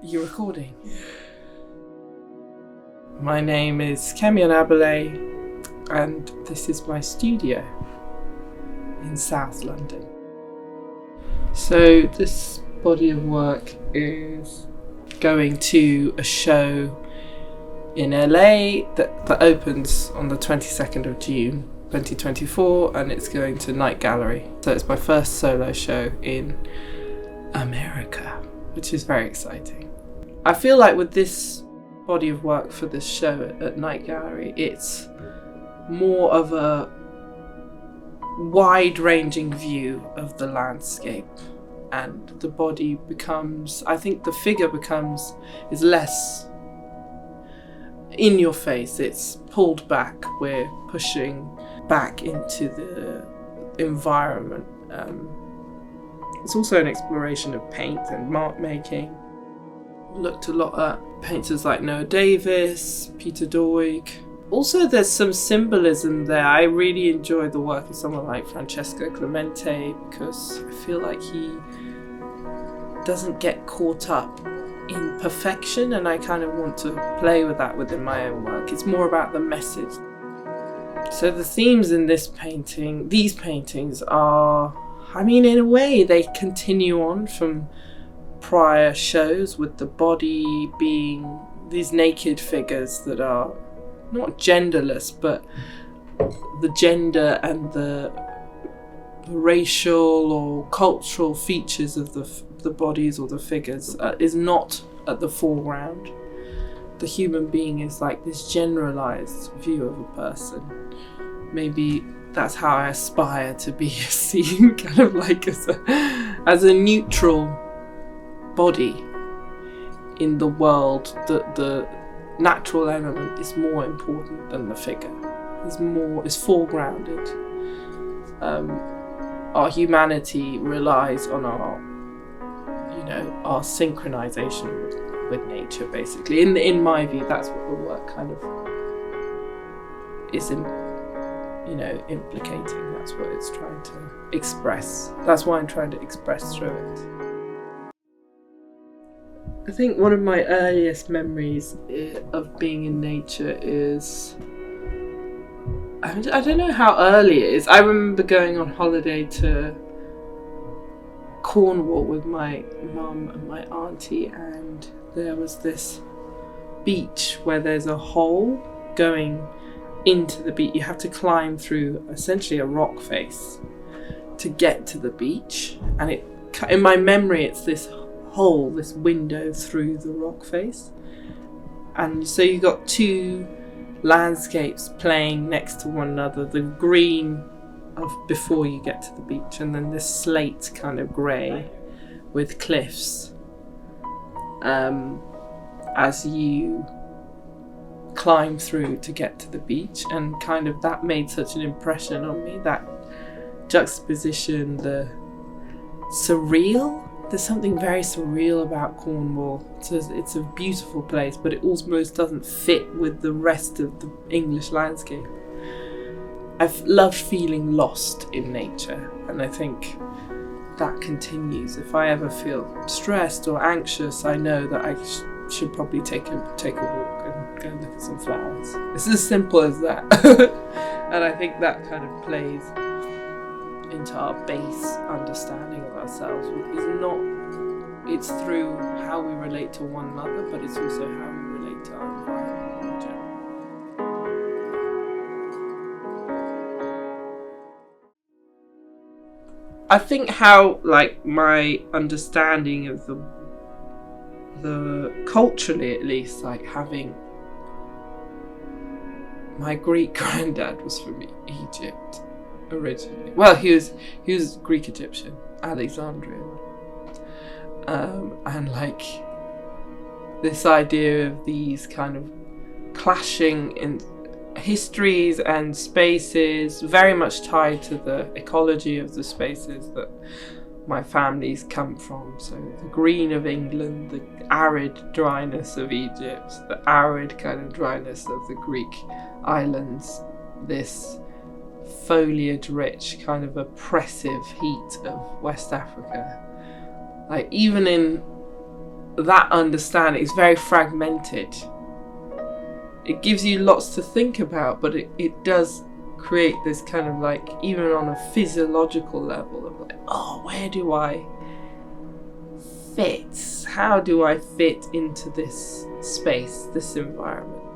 You're recording. My name is Kemi Onabule, and this is my studio in South London. So this body of work is going to a show in LA that opens on the 22nd of June 2024, and it's going to Night Gallery. So it's my first solo show in America, which is very exciting. I feel like with this body of work for this show at Night Gallery, it's more of a wide-ranging view of the landscape, and the body becomes, I think the figure is less in your face. It's pulled back. We're pushing back into the environment. It's also an exploration of paint and mark making. Looked a lot at painters like Noah Davis, Peter Doig. Also, there's some symbolism there. I really enjoy the work of someone like Francesco Clemente because I feel like he doesn't get caught up in perfection, and I kind of want to play with that within my own work. It's more about the message. So the themes in these paintings are, I mean, in a way, they continue on from prior shows, with the body being these naked figures that are not genderless, but the gender and the racial or cultural features of the bodies or the figures is not at the foreground. The human being is like this generalized view of a person. Maybe that's how I aspire to be seen, kind of like as a neutral body in the world. The natural element is more important than the figure. Is foregrounded. Our humanity relies on our synchronization with nature, basically. In my view, that's what the work kind of is implicating. That's what it's trying to express. That's what I'm trying to express through it. I think one of my earliest memories of being in nature is, I don't know how early it is. I remember going on holiday to Cornwall with my mum and my auntie, and there was this beach where there's a hole going into the beach. You have to climb through essentially a rock face to get to the beach, and in my memory it's this hole, this window through the rock face, and so you got two landscapes playing next to one another, the green of before you get to the beach, and then this slate kind of grey with cliffs as you climb through to get to the beach. And kind of that made such an impression on me, that juxtaposition, the surreal. There's something very surreal about Cornwall. It's a beautiful place, but it almost doesn't fit with the rest of the English landscape. I've loved feeling lost in nature, and I think that continues. If I ever feel stressed or anxious, I know that I should probably take a walk and go look at some flowers. It's as simple as that. And I think that kind of plays into our base understanding of ourselves. It's through how we relate to one another, but it's also how we relate to our environment in general. I think how, like, my understanding of the culturally, at least, like having my Greek granddad was from Egypt originally. Well, he was Greek Egyptian, Alexandrian, and like this idea of these kind of clashing in histories and spaces, very much tied to the ecology of the spaces that my families come from. So the green of England, the arid dryness of Egypt, the arid kind of dryness of the Greek islands, this foliage-rich kind of oppressive heat of West Africa. Like, even in that understanding is very fragmented. It gives you lots to think about, but it does create this kind of like, even on a physiological level of like, oh, where do I fit? How do I fit into this space, this environment?